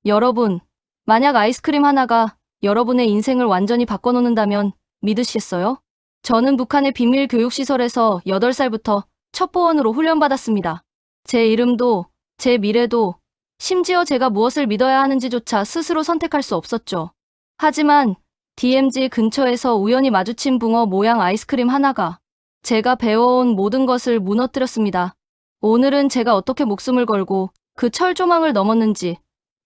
여러분, 만약 아이스크림 하나가 여러분의 인생을 완전히 바꿔놓는다면 믿으시겠어요? 저는 북한의 비밀 교육시설에서 8살부터 첩보원으로 훈련받았습니다. 제 이름도, 제 미래도, 심지어 제가 무엇을 믿어야 하는지조차 스스로 선택할 수 없었죠. 하지만 DMZ 근처에서 우연히 마주친 붕어 모양 아이스크림 하나가 제가 배워온 모든 것을 무너뜨렸습니다. 오늘은 제가 어떻게 목숨을 걸고 그 철조망을 넘었는지,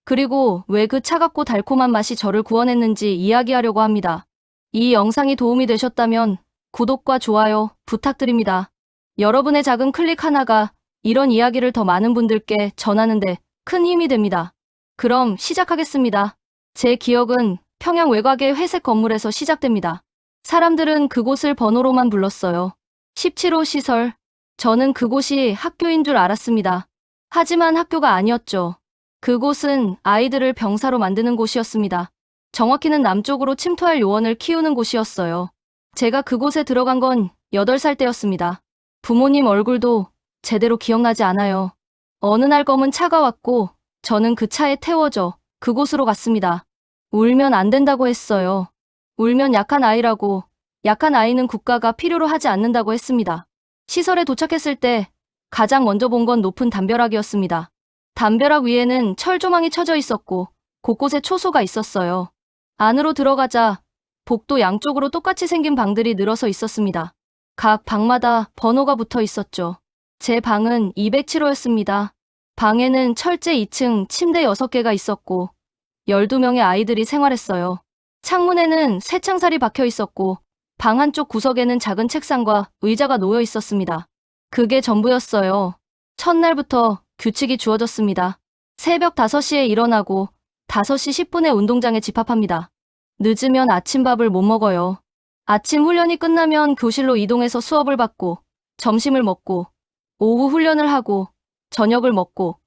그리고 왜 그 차갑고 달콤한 맛이 저를 구원했는지 이야기하려고 합니다. 이 영상이 도움이 되셨다면 구독과 좋아요 부탁드립니다. 여러분의 작은 클릭 하나가 이런 이야기를 더 많은 분들께 전하는데 큰 힘이 됩니다. 그럼 시작하겠습니다. 제 기억은 평양 외곽의 회색 건물에서 시작됩니다. 사람들은 그곳을 번호로만 불렀어요. 17호 시설. 저는 그곳이 학교인 줄 알았습니다. 하지만 학교가 아니었죠. 그곳은 아이들을 병사로 만드는 곳이었습니다. 정확히는 남쪽으로 침투할 요원을 키우는 곳이었어요. 제가 그곳에 들어간 건 8살 때였습니다. 부모님 얼굴도 제대로 기억나지 않아요. 어느 날 검은 차가 왔고 저는 그 차에 태워져 그곳으로 갔습니다. 울면 안 된다고 했어요. 울면 약한 아이라고, 약한 아이는 국가가 필요로 하지 않는다고 했습니다. 시설에 도착했을 때 가장 먼저 본 건 높은 담벼락이었습니다. 담벼락 위에는 철조망이 쳐져 있었고 곳곳에 초소가 있었어요. 안으로 들어가자 복도 양쪽으로 똑같이 생긴 방들이 늘어서 있었습니다. 각 방마다 번호가 붙어 있었죠. 제 방은 207호였습니다. 방에는 철제 2층 침대 6개가 있었고 12명의 아이들이 생활했어요. 창문에는 새 창살이 박혀 있었고 방 한쪽 구석에는 작은 책상과 의자가 놓여 있었습니다. 그게 전부였어요. 첫날부터 규칙이 주어졌습니다. 새벽 5시에 일어나고 5시 10분에 운동장에 집합합니다. 늦으면 아침밥을 못 먹어요. 아침 훈련이 끝나면 교실로 이동해서 수업을 받고 점심을 먹고 오후 훈련을 하고 저녁을 먹고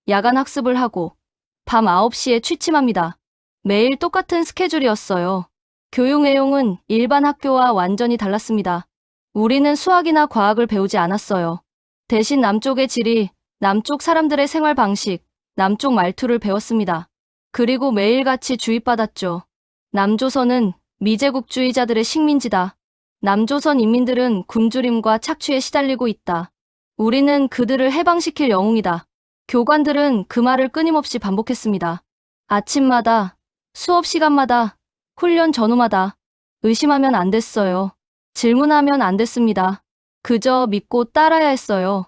야간 학습을 하고 밤 9시에 취침합니다. 매일 똑같은 스케줄이었어요. 교육 내용은 일반 학교와 완전히 달랐습니다. 우리는 수학이나 과학을 배우지 않았어요. 대신 남쪽의 지리, 남쪽 사람들의 생활 방식, 남쪽 말투를 배웠습니다. 그리고 매일같이 주입받았죠. 남조선은 미제국주의자들의 식민지다. 남조선 인민들은 굶주림과 착취에 시달리고 있다. 우리는 그들을 해방시킬 영웅이다. 교관들은 그 말을 끊임없이 반복했습니다. 아침마다, 수업 시간마다, 훈련 전후마다. 의심하면 안 됐어요. 질문하면 안 됐습니다. 그저 믿고 따라야 했어요.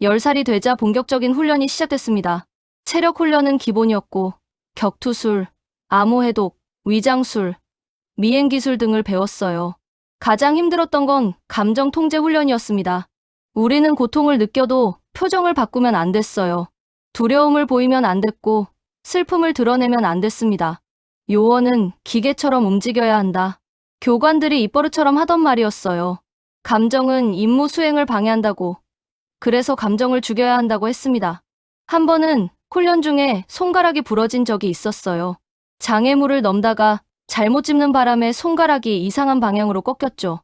10살이 되자 본격적인 훈련이 시작됐습니다. 체력 훈련은 기본이었고 격투술, 암호해독, 위장술, 미행기술 등을 배웠어요. 가장 힘들었던 건 감정 통제 훈련이었습니다. 우리는 고통을 느껴도 표정을 바꾸면 안 됐어요. 두려움을 보이면 안 됐고 슬픔을 드러내면 안 됐습니다. 요원은 기계처럼 움직여야 한다. 교관들이 입버릇처럼 하던 말이었어요. 감정은 임무 수행을 방해한다고. 그래서 감정을 죽여야 한다고 했습니다. 한 번은 훈련 중에 손가락이 부러진 적이 있었어요. 장애물을 넘다가 잘못 짚는 바람에 손가락이 이상한 방향으로 꺾였죠.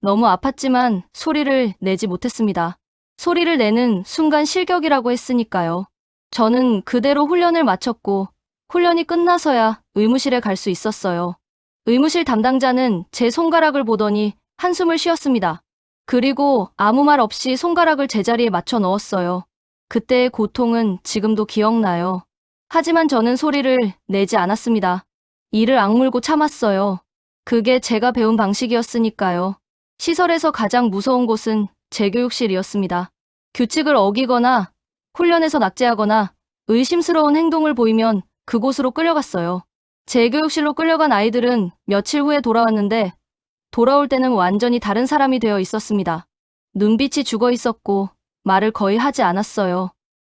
너무 아팠지만 소리를 내지 못했습니다. 소리를 내는 순간 실격이라고 했으니까요. 저는 그대로 훈련을 마쳤고 훈련이 끝나서야 의무실에 갈 수 있었어요. 의무실 담당자는 제 손가락을 보더니 한숨을 쉬었습니다. 그리고 아무 말 없이 손가락을 제자리에 맞춰 넣었어요. 그때의 고통은 지금도 기억나요. 하지만 저는 소리를 내지 않았습니다. 이를 악물고 참았어요. 그게 제가 배운 방식이었으니까요. 시설에서 가장 무서운 곳은 재교육실이었습니다. 규칙을 어기거나 훈련에서 낙제하거나 의심스러운 행동을 보이면 그곳으로 끌려갔어요. 재교육실로 끌려간 아이들은 며칠 후에 돌아왔는데 돌아올 때는 완전히 다른 사람이 되어 있었습니다. 눈빛이 죽어 있었고 말을 거의 하지 않았어요.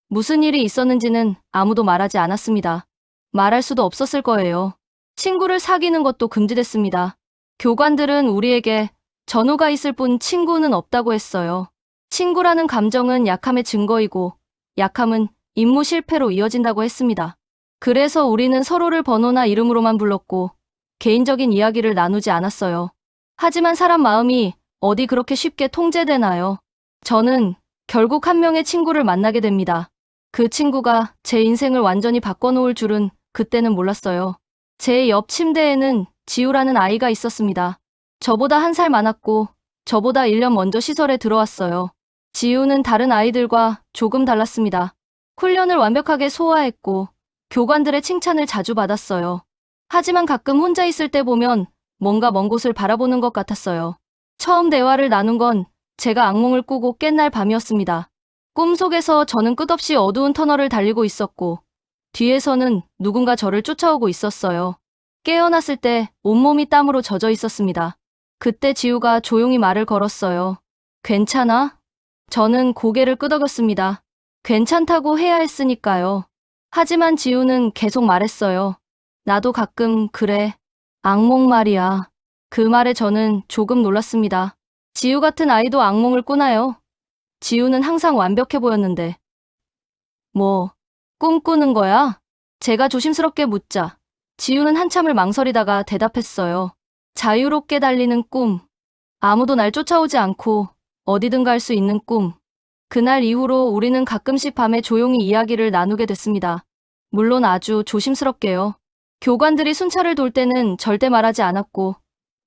무슨 일이 있었는지는 아무도 말하지 않았습니다. 말할 수도 없었을 거예요. 친구를 사귀는 것도 금지됐습니다. 교관들은 우리에게 전우가 있을 뿐 친구는 없다고 했어요. 친구라는 감정은 약함의 증거이고 약함은 임무 실패로 이어진다고 했습니다. 그래서 우리는 서로를 번호나 이름으로만 불렀고 개인적인 이야기를 나누지 않았어요. 하지만 사람 마음이 어디 그렇게 쉽게 통제되나요? 저는 결국 한 명의 친구를 만나게 됩니다. 그 친구가 제 인생을 완전히 바꿔놓을 줄은 그때는 몰랐어요. 제 옆 침대에는 지우라는 아이가 있었습니다. 저보다 1살 많았고 저보다 1년 먼저 시설에 들어왔어요. 지우는 다른 아이들과 조금 달랐습니다. 훈련을 완벽하게 소화했고 교관들의 칭찬을 자주 받았어요. 하지만 가끔 혼자 있을 때 보면 뭔가 먼 곳을 바라보는 것 같았어요. 처음 대화를 나눈 건 제가 악몽을 꾸고 깬 날 밤이었습니다. 꿈속에서 저는 끝없이 어두운 터널을 달리고 있었고 뒤에서는 누군가 저를 쫓아오고 있었어요. 깨어났을 때 온몸이 땀으로 젖어 있었습니다. 그때 지우가 조용히 말을 걸었어요. 괜찮아? 저는 고개를 끄덕였습니다. 괜찮다고 해야 했으니까요. 하지만 지우는 계속 말했어요. 나도 가끔 그래. 악몽 말이야. 그 말에 저는 조금 놀랐습니다. 지우 같은 아이도 악몽을 꾸나요? 지우는 항상 완벽해 보였는데. 뭐, 꿈꾸는 거야? 제가 조심스럽게 묻자. 지우는 한참을 망설이다가 대답했어요. 자유롭게 달리는 꿈. 아무도 날 쫓아오지 않고 어디든 갈 수 있는 꿈. 그날 이후로 우리는 가끔씩 밤에 조용히 이야기를 나누게 됐습니다. 물론 아주 조심스럽게요. 교관들이 순찰을 돌 때는 절대 말하지 않았고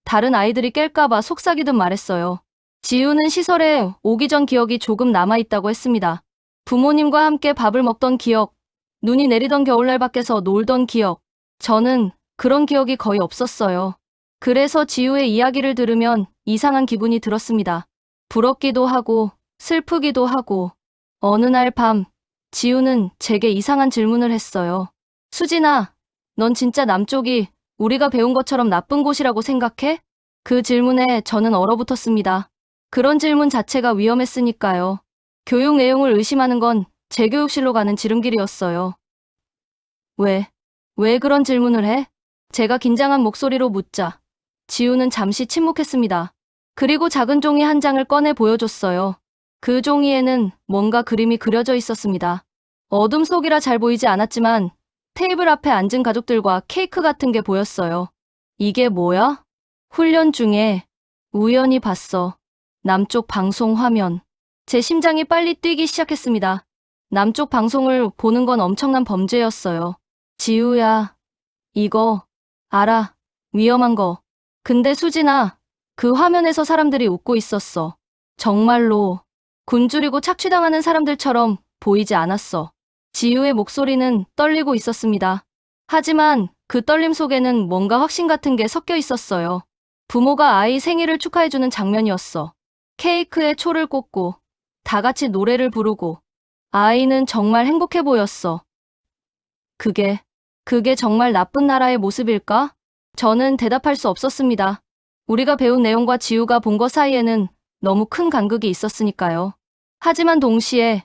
다른 아이들이 깰까봐 속삭이듯 말했어요. 지우는 시설에 오기 전 기억이 조금 남아있다고 했습니다. 부모님과 함께 밥을 먹던 기억, 눈이 내리던 겨울날 밖에서 놀던 기억. 저는 그런 기억이 거의 없었어요. 그래서 지우의 이야기를 들으면 이상한 기분이 들었습니다. 부럽기도 하고 슬프기도 하고. 어느 날 밤, 지우는 제게 이상한 질문을 했어요. 수진아, 넌 진짜 남쪽이 우리가 배운 것처럼 나쁜 곳이라고 생각해? 그 질문에 저는 얼어붙었습니다. 그런 질문 자체가 위험했으니까요. 교육 내용을 의심하는 건 제 교육실로 가는 지름길이었어요. 왜 그런 질문을 해? 제가 긴장한 목소리로 묻자. 지우는 잠시 침묵했습니다. 그리고 작은 종이 한 장을 꺼내 보여줬어요. 그 종이에는 뭔가 그림이 그려져 있었습니다. 어둠 속이라 잘 보이지 않았지만 테이블 앞에 앉은 가족들과 케이크 같은 게 보였어요. 이게 뭐야? 훈련 중에 우연히 봤어. 남쪽 방송 화면. 제 심장이 빨리 뛰기 시작했습니다. 남쪽 방송을 보는 건 엄청난 범죄였어요. 지우야, 이거 알아. 위험한 거. 근데 수진아, 그 화면에서 사람들이 웃고 있었어. 정말로 굶주리고 착취당하는 사람들처럼 보이지 않았어. 지우의 목소리는 떨리고 있었습니다. 하지만 그 떨림 속에는 뭔가 확신 같은 게 섞여 있었어요. 부모가 아이 생일을 축하해주는 장면이었어. 케이크에 초를 꽂고 다 같이 노래를 부르고 아이는 정말 행복해 보였어. 그게 정말 나쁜 나라의 모습일까? 저는 대답할 수 없었습니다. 우리가 배운 내용과 지우가 본 것 사이에는 너무 큰 간극이 있었으니까요. 하지만 동시에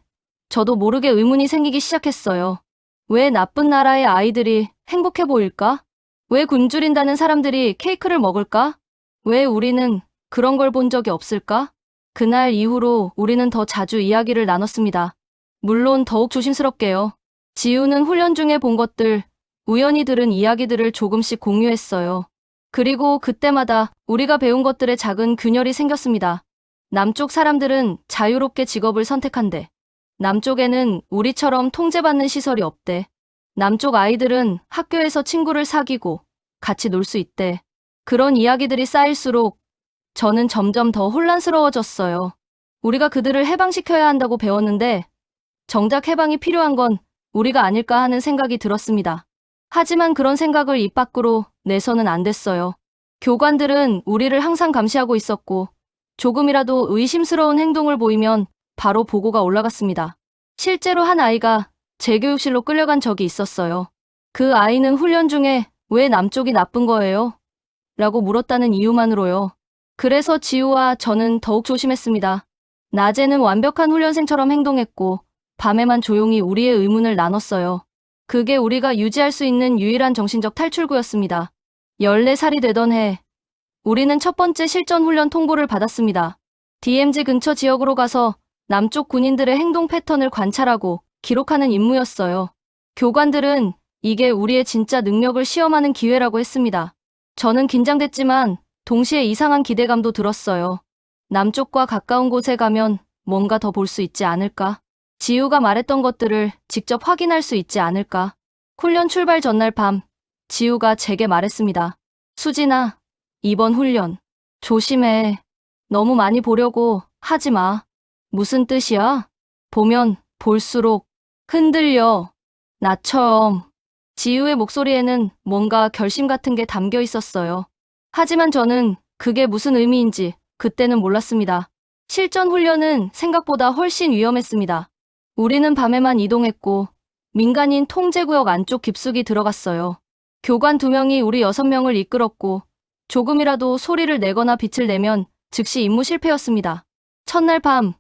저도 모르게 의문이 생기기 시작했어요. 왜 나쁜 나라의 아이들이 행복해 보일까? 왜 굶주린다는 사람들이 케이크를 먹을까? 왜 우리는 그런 걸 본 적이 없을까? 그날 이후로 우리는 더 자주 이야기를 나눴습니다. 물론 더욱 조심스럽게요. 지우는 훈련 중에 본 것들, 우연히 들은 이야기들을 조금씩 공유했어요. 그리고 그때마다 우리가 배운 것들의 작은 균열이 생겼습니다. 남쪽 사람들은 자유롭게 직업을 선택한대. 남쪽에는 우리처럼 통제받는 시설이 없대. 남쪽 아이들은 학교에서 친구를 사귀고 같이 놀 수 있대. 그런 이야기들이 쌓일수록 저는 점점 더 혼란스러워졌어요. 우리가 그들을 해방시켜야 한다고 배웠는데 정작 해방이 필요한 건 우리가 아닐까 하는 생각이 들었습니다. 하지만 그런 생각을 입 밖으로 내서는 안 됐어요. 교관들은 우리를 항상 감시하고 있었고 조금이라도 의심스러운 행동을 보이면 바로 보고가 올라갔습니다. 실제로 한 아이가 제 교육실로 끌려간 적이 있었어요. 그 아이는 훈련 중에 왜 남쪽이 나쁜 거예요? 라고 물었다는 이유만으로요. 그래서 지우와 저는 더욱 조심했습니다. 낮에는 완벽한 훈련생처럼 행동했고 밤에만 조용히 우리의 의문을 나눴어요. 그게 우리가 유지할 수 있는 유일한 정신적 탈출구였습니다. 14살이 되던 해, 우리는 첫 번째 실전 훈련 통보를 받았습니다. DMZ 근처 지역으로 가서 남쪽 군인들의 행동 패턴을 관찰하고 기록하는 임무였어요. 교관들은 이게 우리의 진짜 능력을 시험하는 기회라고 했습니다. 저는 긴장됐지만 동시에 이상한 기대감도 들었어요. 남쪽과 가까운 곳에 가면 뭔가 더 볼 수 있지 않을까? 지우가 말했던 것들을 직접 확인할 수 있지 않을까? 훈련 출발 전날 밤, 지우가 제게 말했습니다. 수진아, 이번 훈련 조심해. 너무 많이 보려고 하지 마. 무슨 뜻이야? 보면 볼수록 흔들려. 나처럼. 지우의 목소리에는 뭔가 결심 같은 게 담겨 있었어요. 하지만 저는 그게 무슨 의미인지 그때는 몰랐습니다. 실전 훈련은 생각보다 훨씬 위험했습니다. 우리는 밤에만 이동했고 민간인 통제구역 안쪽 깊숙이 들어갔어요. 교관 2명이 우리 6명을 이끌었고 조금이라도 소리를 내거나 빛을 내면 즉시 임무 실패였습니다. 첫날 밤,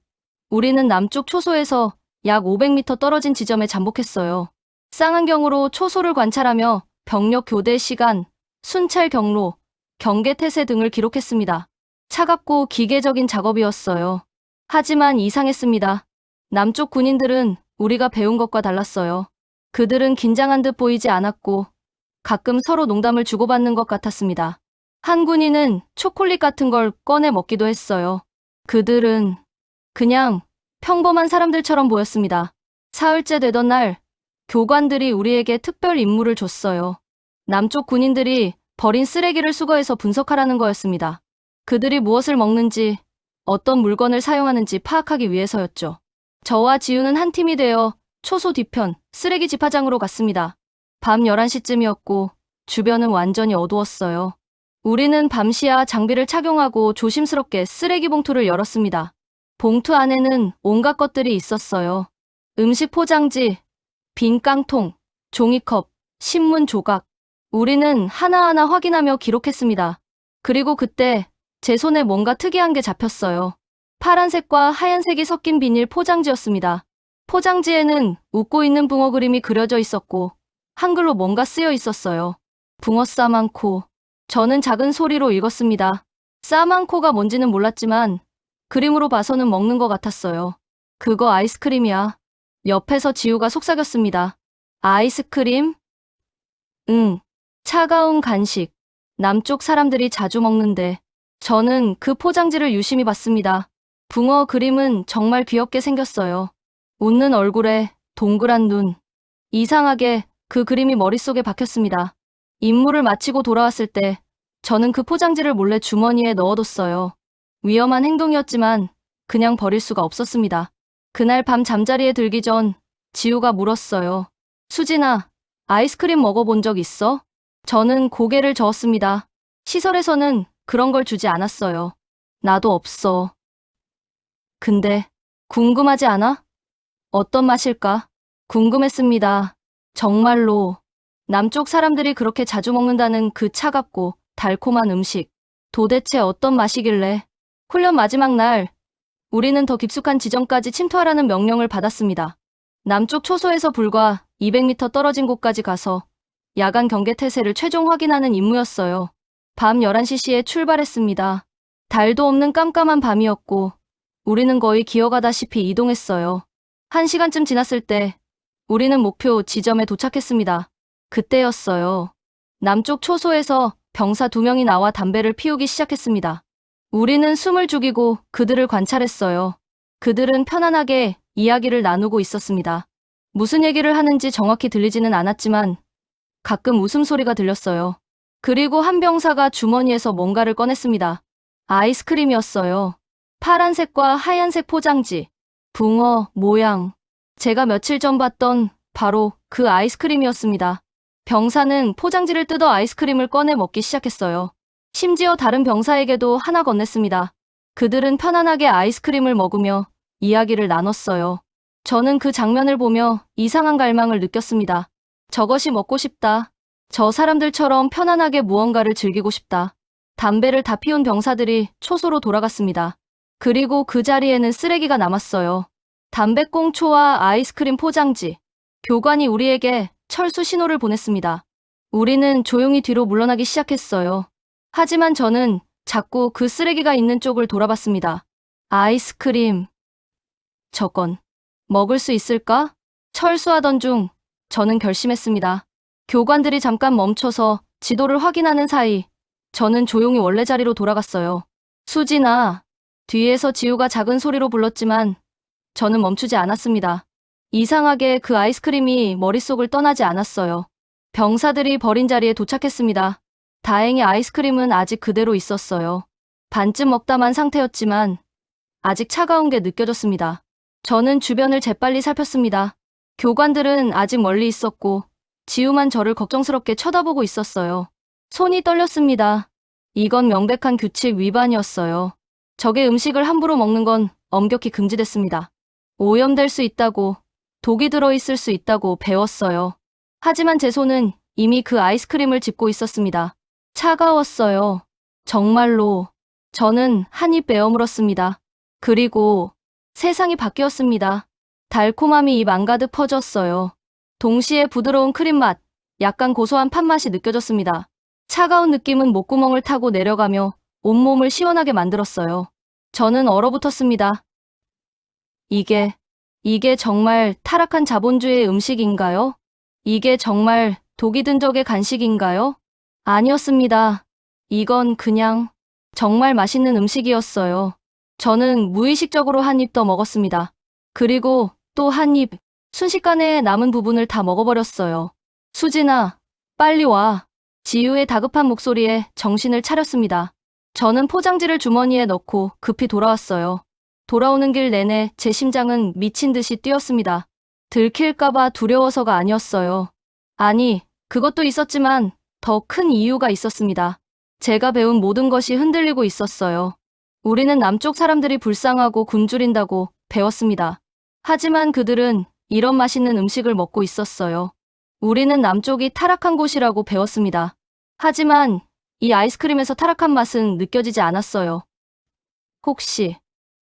우리는 남쪽 초소에서 약 500m 떨어진 지점에 잠복했어요. 쌍안경으로 초소를 관찰하며 병력 교대 시간, 순찰 경로, 경계 태세 등을 기록했습니다. 차갑고 기계적인 작업이었어요. 하지만 이상했습니다. 남쪽 군인들은 우리가 배운 것과 달랐어요. 그들은 긴장한 듯 보이지 않았고 가끔 서로 농담을 주고받는 것 같았습니다. 한 군인은 초콜릿 같은 걸 꺼내 먹기도 했어요. 그들은 그냥 평범한 사람들처럼 보였습니다. 사흘째 되던 날, 교관들이 우리에게 특별 임무를 줬어요. 남쪽 군인들이 버린 쓰레기를 수거해서 분석하라는 거였습니다. 그들이 무엇을 먹는지, 어떤 물건을 사용하는지 파악하기 위해서였죠. 저와 지우는 한 팀이 되어 초소 뒤편 쓰레기 집화장으로 갔습니다. 밤 11시쯤이었고 주변은 완전히 어두웠어요. 우리는 밤시야 장비를 착용하고 조심스럽게 쓰레기 봉투를 열었습니다. 봉투 안에는 온갖 것들이 있었어요. 음식 포장지, 빈 깡통, 종이컵, 신문 조각. 우리는 하나하나 확인하며 기록했습니다. 그리고 그때 제 손에 뭔가 특이한 게 잡혔어요. 파란색과 하얀색이 섞인 비닐 포장지였습니다. 포장지에는 웃고 있는 붕어 그림이 그려져 있었고 한글로 뭔가 쓰여 있었어요. 붕어 싸만코. 저는 작은 소리로 읽었습니다. 싸만코가 뭔지는 몰랐지만 그림으로 봐서는 먹는 것 같았어요. 그거 아이스크림이야. 옆에서 지우가 속삭였습니다. 아이스크림? 응. 차가운 간식. 남쪽 사람들이 자주 먹는데. 저는 그 포장지를 유심히 봤습니다. 붕어 그림은 정말 귀엽게 생겼어요. 웃는 얼굴에 동그란 눈. 이상하게 그 그림이 머릿속에 박혔습니다. 임무를 마치고 돌아왔을 때 저는 그 포장지를 몰래 주머니에 넣어뒀어요. 위험한 행동이었지만 그냥 버릴 수가 없었습니다. 그날 밤 잠자리에 들기 전 지우가 물었어요. 수진아, 아이스크림 먹어본 적 있어? 저는 고개를 저었습니다. 시설에서는 그런 걸 주지 않았어요. 나도 없어. 근데 궁금하지 않아? 어떤 맛일까? 궁금했습니다. 정말로. 남쪽 사람들이 그렇게 자주 먹는다는 그 차갑고 달콤한 음식. 도대체 어떤 맛이길래? 훈련 마지막 날, 우리는 더 깊숙한 지점까지 침투하라는 명령을 받았습니다. 남쪽 초소에서 불과 200m 떨어진 곳까지 가서 야간 경계 태세를 최종 확인하는 임무였어요. 밤 11시 시에 출발했습니다. 달도 없는 깜깜한 밤이었고 우리는 거의 기어가다시피 이동했어요. 1시간쯤 지났을 때 우리는 목표 지점에 도착했습니다. 그때였어요. 남쪽 초소에서 병사 2명이 나와 담배를 피우기 시작했습니다. 우리는 숨을 죽이고 그들을 관찰했어요. 그들은 편안하게 이야기를 나누고 있었습니다. 무슨 얘기를 하는지 정확히 들리지는 않았지만 가끔 웃음소리가 들렸어요. 그리고 한 병사가 주머니에서 뭔가를 꺼냈습니다. 아이스크림이었어요. 파란색과 하얀색 포장지, 붕어 모양. 제가 며칠 전 봤던 바로 그 아이스크림이었습니다. 병사는 포장지를 뜯어 아이스크림을 꺼내 먹기 시작했어요. 심지어 다른 병사에게도 하나 건넸습니다. 그들은 편안하게 아이스크림을 먹으며 이야기를 나눴어요. 저는 그 장면을 보며 이상한 갈망을 느꼈습니다. 저것이 먹고 싶다. 저 사람들처럼 편안하게 무언가를 즐기고 싶다. 담배를 다 피운 병사들이 초소로 돌아갔습니다. 그리고 그 자리에는 쓰레기가 남았어요. 담배꽁초와 아이스크림 포장지. 교관이 우리에게 철수 신호를 보냈습니다. 우리는 조용히 뒤로 물러나기 시작했어요. 하지만 저는 자꾸 그 쓰레기가 있는 쪽을 돌아봤습니다. 아이스크림. 저건 먹을 수 있을까? 철수하던 중 저는 결심했습니다. 교관들이 잠깐 멈춰서 지도를 확인하는 사이 저는 조용히 원래 자리로 돌아갔어요. 수진아. 뒤에서 지우가 작은 소리로 불렀지만 저는 멈추지 않았습니다. 이상하게 그 아이스크림이 머릿속을 떠나지 않았어요. 병사들이 버린 자리에 도착했습니다. 다행히 아이스크림은 아직 그대로 있었어요. 반쯤 먹다 만 상태였지만 아직 차가운 게 느껴졌습니다. 저는 주변을 재빨리 살폈습니다. 교관들은 아직 멀리 있었고 지우만 저를 걱정스럽게 쳐다보고 있었어요. 손이 떨렸습니다. 이건 명백한 규칙 위반이었어요. 적의 음식을 함부로 먹는 건 엄격히 금지됐습니다. 오염될 수 있다고, 독이 들어있을 수 있다고 배웠어요. 하지만 제 손은 이미 그 아이스크림을 짚고 있었습니다. 차가웠어요. 정말로. 저는 한 입 베어 물었습니다. 그리고 세상이 바뀌었습니다. 달콤함이 입 안가득 퍼졌어요. 동시에 부드러운 크림 맛, 약간 고소한 팥 맛이 느껴졌습니다. 차가운 느낌은 목구멍을 타고 내려가며 온몸을 시원하게 만들었어요. 저는 얼어붙었습니다. 이게 정말 타락한 자본주의의 음식인가요? 이게 정말 독이 든 적의 간식인가요? 아니었습니다. 이건 그냥 정말 맛있는 음식이었어요. 저는 무의식적으로 한 입 더 먹었습니다. 그리고 또 한 입, 순식간에 남은 부분을 다 먹어버렸어요. 수진아, 빨리 와. 지우의 다급한 목소리에 정신을 차렸습니다. 저는 포장지를 주머니에 넣고 급히 돌아왔어요. 돌아오는 길 내내 제 심장은 미친 듯이 뛰었습니다. 들킬까봐 두려워서가 아니었어요. 아니, 그것도 있었지만 더 큰 이유가 있었습니다. 제가 배운 모든 것이 흔들리고 있었어요. 우리는 남쪽 사람들이 불쌍하고 굶주린다고 배웠습니다. 하지만 그들은 이런 맛있는 음식을 먹고 있었어요. 우리는 남쪽이 타락한 곳이라고 배웠습니다. 하지만 이 아이스크림에서 타락한 맛은 느껴지지 않았어요.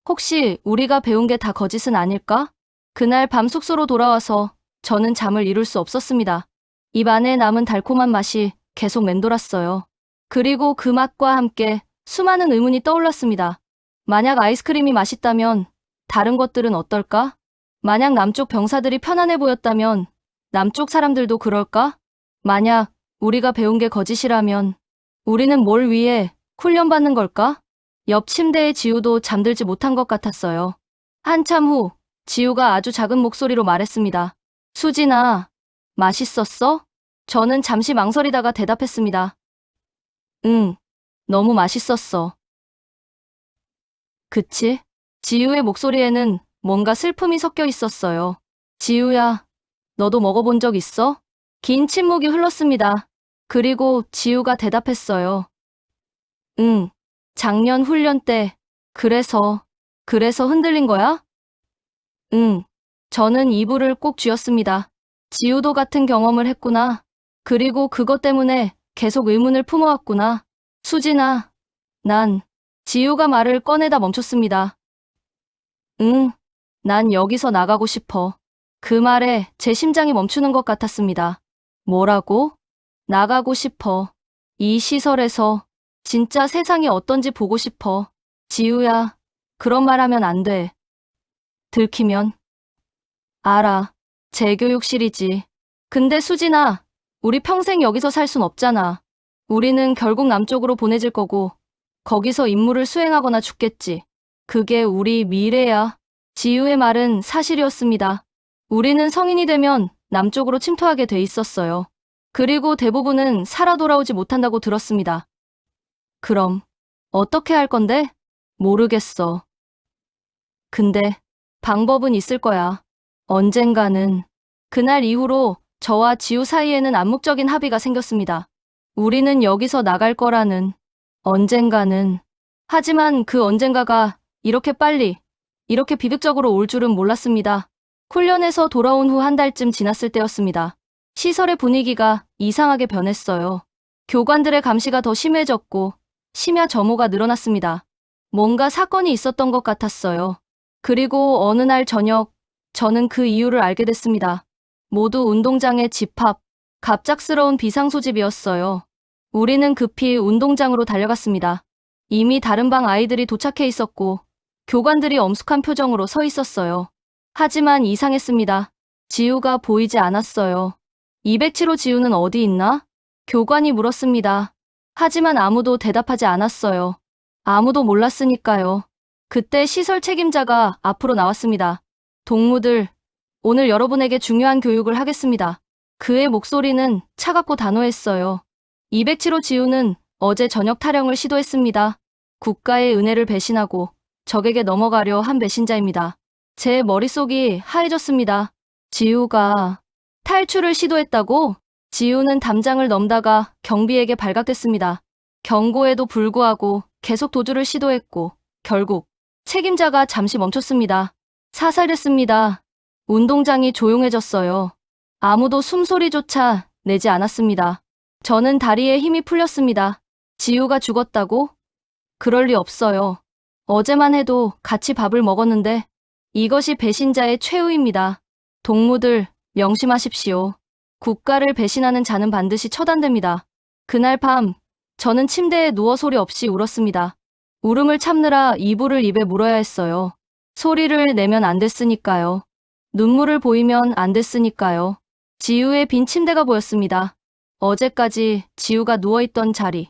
혹시 우리가 배운 게 다 거짓은 아닐까? 그날 밤 숙소로 돌아와서 저는 잠을 이룰 수 없었습니다. 입 안에 남은 달콤한 맛이 계속 맴돌았어요. 그리고 그 맛과 함께 수많은 의문이 떠올랐습니다. 만약 아이스크림이 맛있다면 다른 것들은 어떨까? 만약 남쪽 병사들이 편안해 보였다면 남쪽 사람들도 그럴까? 만약 우리가 배운 게 거짓이라면 우리는 뭘 위해 훈련받는 걸까? 옆 침대의 지우도 잠들지 못한 것 같았어요. 한참 후 지우가 아주 작은 목소리로 말했습니다. 수진아, 맛있었어? 저는 잠시 망설이다가 대답했습니다. 응, 너무 맛있었어. 그치? 지우의 목소리에는 뭔가 슬픔이 섞여 있었어요. 지우야, 너도 먹어본 적 있어? 긴 침묵이 흘렀습니다. 그리고 지우가 대답했어요. 응, 작년 훈련 때. 그래서 흔들린 거야? 응, 저는 이불을 꼭 쥐었습니다. 지우도 같은 경험을 했구나. 그리고 그것 때문에 계속 의문을 품어왔구나. 수진아, 지우가 말을 꺼내다 멈췄습니다. 응, 난 여기서 나가고 싶어. 그 말에 제 심장이 멈추는 것 같았습니다. 뭐라고? 나가고 싶어. 이 시설에서 진짜 세상이 어떤지 보고 싶어. 지우야, 그런 말 하면 안 돼. 들키면. 알아. 재교육실이지. 근데 수진아, 우리 평생 여기서 살 순 없잖아. 우리는 결국 남쪽으로 보내질 거고 거기서 임무를 수행하거나 죽겠지. 그게 우리 미래야. 지우의 말은 사실이었습니다. 우리는 성인이 되면 남쪽으로 침투하게 돼 있었어요. 그리고 대부분은 살아 돌아오지 못한다고 들었습니다. 그럼 어떻게 할 건데? 모르겠어. 근데 방법은 있을 거야. 언젠가는. 그날 이후로 저와 지우 사이에는 암묵적인 합의가 생겼습니다. 우리는 여기서 나갈 거라는. 언젠가는. 하지만 그 언젠가가 이렇게 빨리, 이렇게 비극적으로 올 줄은 몰랐습니다. 훈련에서 돌아온 후 한 달쯤 지났을 때였습니다. 시설의 분위기가 이상하게 변했어요. 교관들의 감시가 더 심해졌고 심야 점호가 늘어났습니다. 뭔가 사건이 있었던 것 같았어요. 그리고 어느 날 저녁, 저는 그 이유를 알게 됐습니다. 모두 운동장에 집합, 갑작스러운 비상소집이었어요. 우리는 급히 운동장으로 달려갔습니다. 이미 다른 방 아이들이 도착해 있었고 교관들이 엄숙한 표정으로 서 있었어요. 하지만 이상했습니다. 지우가 보이지 않았어요. 207호 지우는 어디 있나? 교관이 물었습니다. 하지만 아무도 대답하지 않았어요. 아무도 몰랐으니까요. 그때 시설 책임자가 앞으로 나왔습니다. 동무들, 오늘 여러분에게 중요한 교육을 하겠습니다. 그의 목소리는 차갑고 단호했어요. 207호 지우는 어제 저녁 탈영을 시도했습니다. 국가의 은혜를 배신하고 적에게 넘어가려 한 배신자입니다. 제 머릿속이 하얘졌습니다. 지우가 탈출을 시도했다고? 지우는 담장을 넘다가 경비에게 발각됐습니다. 경고에도 불구하고 계속 도주를 시도했고 결국 책임자가 잠시 멈췄습니다. 사살했습니다. 운동장이 조용해졌어요. 아무도 숨소리조차 내지 않았습니다. 저는 다리에 힘이 풀렸습니다. 지우가 죽었다고? 그럴 리 없어요. 어제만 해도 같이 밥을 먹었는데 이것이 배신자의 최후입니다. 동무들 명심하십시오. 국가를 배신하는 자는 반드시 처단됩니다. 그날 밤 저는 침대에 누워 소리 없이 울었습니다. 울음을 참느라 이불을 입에 물어야 했어요. 소리를 내면 안 됐으니까요. 눈물을 보이면 안 됐으니까요. 지우의 빈 침대가 보였습니다. 어제까지 지우가 누워있던 자리.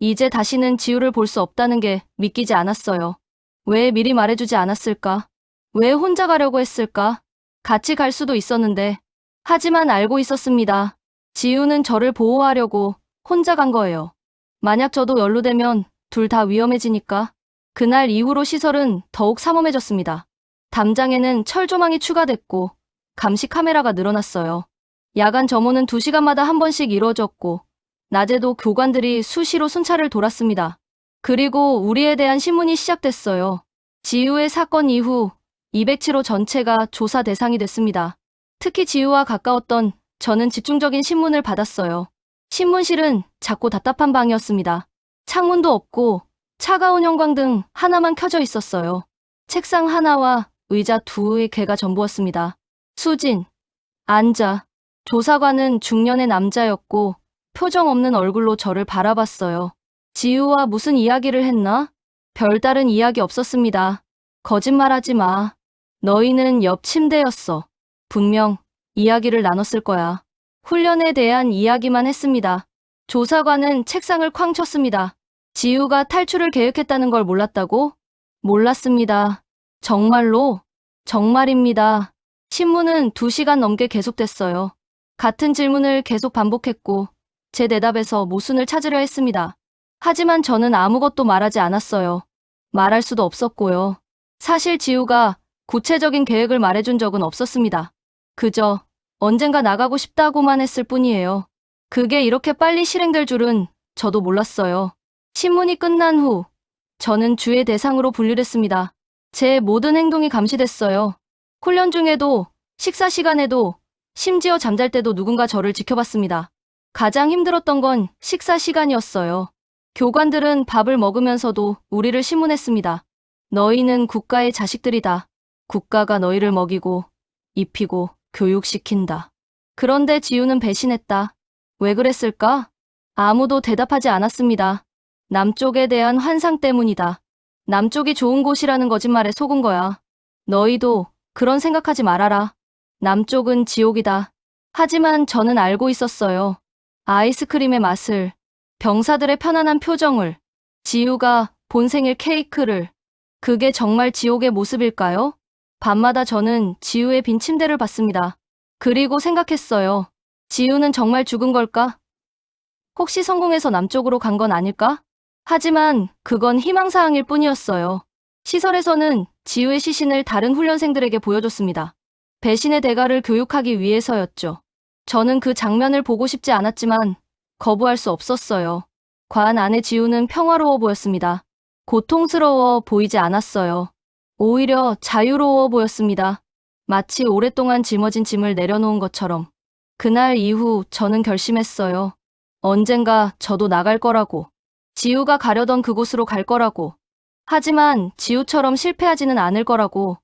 이제 다시는 지우를 볼 수 없다는 게 믿기지 않았어요. 왜 미리 말해주지 않았을까? 왜 혼자 가려고 했을까? 같이 갈 수도 있었는데. 하지만 알고 있었습니다. 지우는 저를 보호하려고 혼자 간 거예요. 만약 저도 연루되면 둘 다 위험해지니까. 그날 이후로 시설은 더욱 삼엄해졌습니다. 담장에는 철조망이 추가됐고 감시 카메라가 늘어났어요. 야간 점호는 2시간마다 한 번씩 이루어졌고 낮에도 교관들이 수시로 순찰을 돌았습니다. 그리고 우리에 대한 신문이 시작됐어요. 지우의 사건 이후 207호 전체가 조사 대상이 됐습니다. 특히 지우와 가까웠던 저는 집중적인 신문을 받았어요. 신문실은 작고 답답한 방이었습니다. 창문도 없고 차가운 형광등 하나만 켜져 있었어요. 책상 하나와 의자 2개가 전부였습니다. 수진, 앉아. 조사관은 중년의 남자였고 표정 없는 얼굴로 저를 바라봤어요. 지우와 무슨 이야기를 했나? 별다른 이야기 없었습니다. 거짓말하지 마. 너희는 옆 침대였어. 분명 이야기를 나눴을 거야. 훈련에 대한 이야기만 했습니다. 조사관은 책상을 쾅 쳤습니다. 지우가 탈출을 계획했다는 걸 몰랐다고? 몰랐습니다. 정말로? 정말입니다. 신문은 2시간 넘게 계속됐어요. 같은 질문을 계속 반복했고 제 대답에서 모순을 찾으려 했습니다. 하지만 저는 아무것도 말하지 않았어요. 말할 수도 없었고요. 사실 지우가 구체적인 계획을 말해준 적은 없었습니다. 그저 언젠가 나가고 싶다고만 했을 뿐이에요. 그게 이렇게 빨리 실행될 줄은 저도 몰랐어요. 신문이 끝난 후 저는 주의 대상으로 분류됐습니다. 제 모든 행동이 감시됐어요. 훈련 중에도, 식사 시간에도, 심지어 잠잘 때도 누군가 저를 지켜봤습니다. 가장 힘들었던 건 식사 시간이었어요. 교관들은 밥을 먹으면서도 우리를 신문했습니다. 너희는 국가의 자식들이다. 국가가 너희를 먹이고, 입히고, 교육시킨다. 그런데 지우는 배신했다. 왜 그랬을까? 아무도 대답하지 않았습니다. 남쪽에 대한 환상 때문이다. 남쪽이 좋은 곳이라는 거짓말에 속은 거야. 너희도 그런 생각하지 말아라. 남쪽은 지옥이다. 하지만 저는 알고 있었어요. 아이스크림의 맛을, 병사들의 편안한 표정을, 지우가 본 생일 케이크를. 그게 정말 지옥의 모습일까요? 밤마다 저는 지우의 빈 침대를 봤습니다. 그리고 생각했어요. 지우는 정말 죽은 걸까? 혹시 성공해서 남쪽으로 간 건 아닐까? 하지만 그건 희망사항일 뿐이었어요. 시설에서는 지우의 시신을 다른 훈련생들에게 보여줬습니다. 배신의 대가를 교육하기 위해서였죠. 저는 그 장면을 보고 싶지 않았지만 거부할 수 없었어요. 관 안의 지우는 평화로워 보였습니다. 고통스러워 보이지 않았어요. 오히려 자유로워 보였습니다. 마치 오랫동안 짊어진 짐을 내려놓은 것처럼. 그날 이후 저는 결심했어요. 언젠가 저도 나갈 거라고. 지우가 가려던 그곳으로 갈 거라고. 하지만 지우처럼 실패하지는 않을 거라고.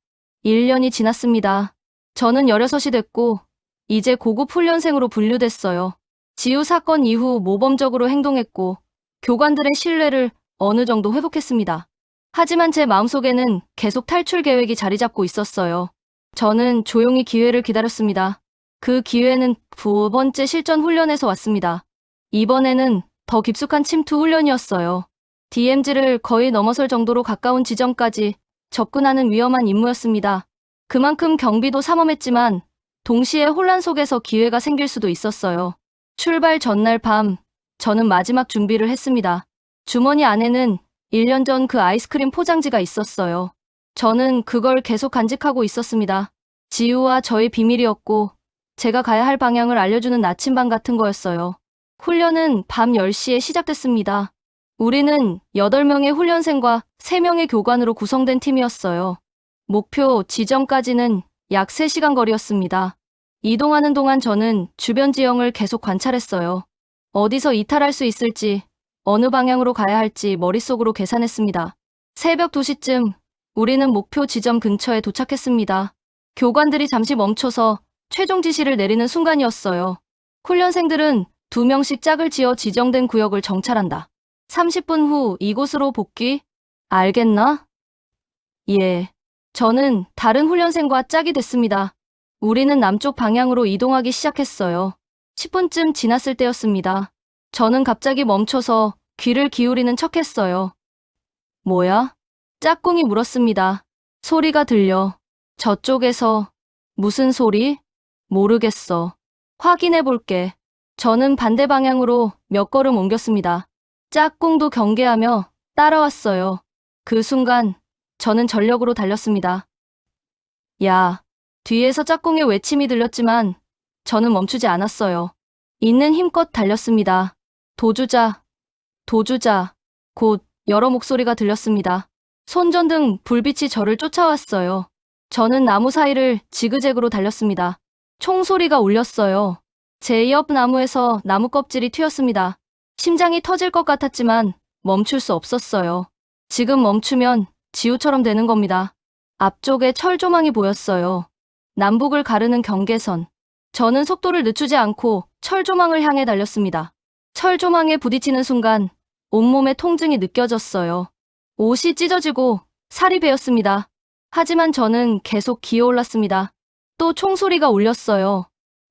1년이 지났습니다. 저는 16이 됐고 이제 고급 훈련생으로 분류됐어요. 지우 사건 이후 모범적으로 행동했고 교관들의 신뢰를 어느 정도 회복했습니다. 하지만 제 마음속에는 계속 탈출 계획이 자리 잡고 있었어요. 저는 조용히 기회를 기다렸습니다. 그 기회는 2번째 실전 훈련에서 왔습니다. 이번에는 더 깊숙한 침투 훈련이었어요. DMZ를 거의 넘어설 정도로 가까운 지점까지 접근하는 위험한 임무였습니다. 그만큼 경비도 삼엄했지만 동시에 혼란 속에서 기회가 생길 수도 있었어요. 출발 전날 밤, 저는 마지막 준비를 했습니다. 주머니 안에는 1년 전 그 아이스크림 포장지가 있었어요. 저는 그걸 계속 간직하고 있었습니다. 지우와 저의 비밀이었고, 제가 가야 할 방향을 알려주는 나침반 같은 거였어요. 훈련은 밤 10시에 시작됐습니다. 우리는 8명의 훈련생과 3명의 교관으로 구성된 팀이었어요. 목표 지점까지는 약 3시간 거리였습니다. 이동하는 동안 저는 주변 지형을 계속 관찰했어요. 어디서 이탈할 수 있을지, 어느 방향으로 가야 할지 머릿속으로 계산했습니다. 새벽 2시쯤 우리는 목표 지점 근처에 도착했습니다. 교관들이 잠시 멈춰서 최종 지시를 내리는 순간이었어요. 훈련생들은 2명씩 짝을 지어 지정된 구역을 정찰한다. 30분 후 이곳으로 복귀? 알겠나? 예. 저는 다른 훈련생과 짝이 됐습니다. 우리는 남쪽 방향으로 이동하기 시작했어요. 10분쯤 지났을 때였습니다. 저는 갑자기 멈춰서 귀를 기울이는 척했어요. 뭐야? 짝꿍이 물었습니다. 소리가 들려. 저쪽에서. 무슨 소리? 모르겠어. 확인해 볼게. 저는 반대 방향으로 몇 걸음 옮겼습니다. 짝꿍도 경계하며 따라왔어요. 그 순간 저는 전력으로 달렸습니다. 야, 뒤에서 짝꿍의 외침이 들렸지만 저는 멈추지 않았어요. 있는 힘껏 달렸습니다. 도주자, 도주자. 곧 여러 목소리가 들렸습니다. 손전등 불빛이 저를 쫓아왔어요. 저는 나무 사이를 지그재그로 달렸습니다. 총소리가 울렸어요. 제 옆 나무에서 나무 껍질이 튀었습니다. 심장이 터질 것 같았지만 멈출 수 없었어요. 지금 멈추면 지우처럼 되는 겁니다. 앞쪽에 철조망이 보였어요. 남북을 가르는 경계선. 저는 속도를 늦추지 않고 철조망을 향해 달렸습니다. 철조망에 부딪히는 순간 온몸에 통증이 느껴졌어요. 옷이 찢어지고 살이 베었습니다. 하지만 저는 계속 기어올랐습니다. 또 총소리가 울렸어요.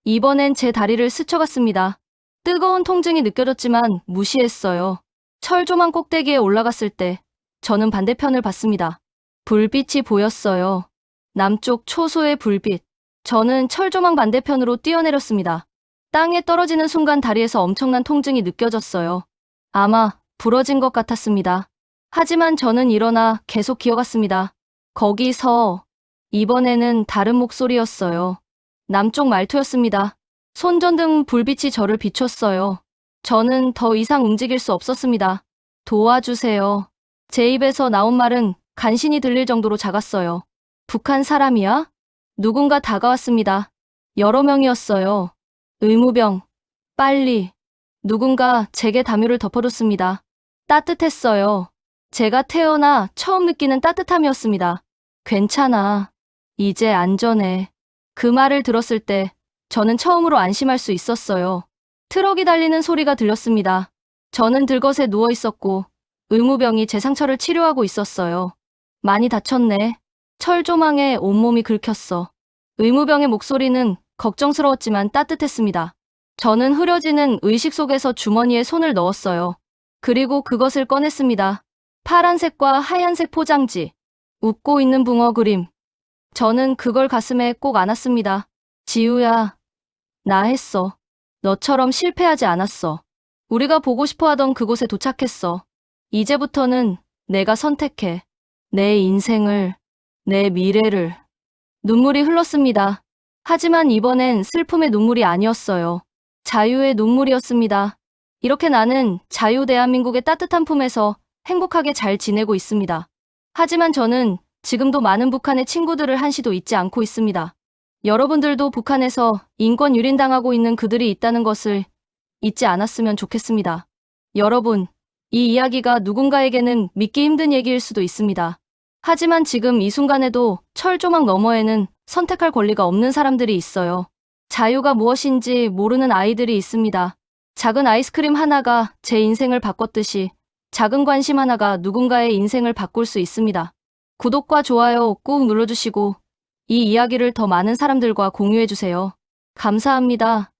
이번엔 제 다리를 스쳐갔습니다. 뜨거운 통증이 느껴졌지만 무시했어요. 철조망 꼭대기에 올라갔을 때 저는 반대편을 봤습니다. 불빛이 보였어요. 남쪽 초소의 불빛. 저는 철조망 반대편으로 뛰어내렸습니다. 땅에 떨어지는 순간 다리에서 엄청난 통증이 느껴졌어요. 아마 부러진 것 같았습니다. 하지만 저는 일어나 계속 기어갔습니다. 거기서 이번에는 다른 목소리였어요. 남쪽 말투였습니다. 손전등 불빛이 저를 비췄어요. 저는 더 이상 움직일 수 없었습니다. 도와주세요. 제 입에서 나온 말은 간신히 들릴 정도로 작았어요. 북한 사람이야? 누군가 다가왔습니다. 여러 명이었어요. 의무병. 빨리. 누군가 제게 담요를 덮어줬습니다. 따뜻했어요. 제가 태어나 처음 느끼는 따뜻함이었습니다. 괜찮아. 이제 안전해. 그 말을 들었을 때 저는 처음으로 안심할 수 있었어요. 트럭이 달리는 소리가 들렸습니다. 저는 들것에 누워 있었고 의무병이 제 상처를 치료하고 있었어요. 많이 다쳤네. 철조망에 온몸이 긁혔어. 의무병의 목소리는 걱정스러웠지만 따뜻했습니다. 저는 흐려지는 의식 속에서 주머니에 손을 넣었어요. 그리고 그것을 꺼냈습니다. 파란색과 하얀색 포장지. 웃고 있는 붕어 그림. 저는 그걸 가슴에 꼭 안았습니다. 지우야, 나 했어. 너처럼 실패하지 않았어. 우리가 보고 싶어 하던 그곳에 도착했어. 이제부터는 내가 선택해. 내 인생을, 내 미래를. 눈물이 흘렀습니다. 하지만 이번엔 슬픔의 눈물이 아니었어요. 자유의 눈물이었습니다. 이렇게 나는 자유 대한민국의 따뜻한 품에서 행복하게 잘 지내고 있습니다. 하지만 저는 지금도 많은 북한의 친구들을 한시도 잊지 않고 있습니다. 여러분들도 북한에서 인권 유린당하고 있는 그들이 있다는 것을 잊지 않았으면 좋겠습니다. 여러분, 이 이야기가 누군가에게는 믿기 힘든 얘기일 수도 있습니다. 하지만 지금 이 순간에도 철조망 너머에는 선택할 권리가 없는 사람들이 있어요. 자유가 무엇인지 모르는 아이들이 있습니다. 작은 아이스크림 하나가 제 인생을 바꿨듯이 작은 관심 하나가 누군가의 인생을 바꿀 수 있습니다. 구독과 좋아요 꾹 눌러주시고 이 이야기를 더 많은 사람들과 공유해주세요. 감사합니다.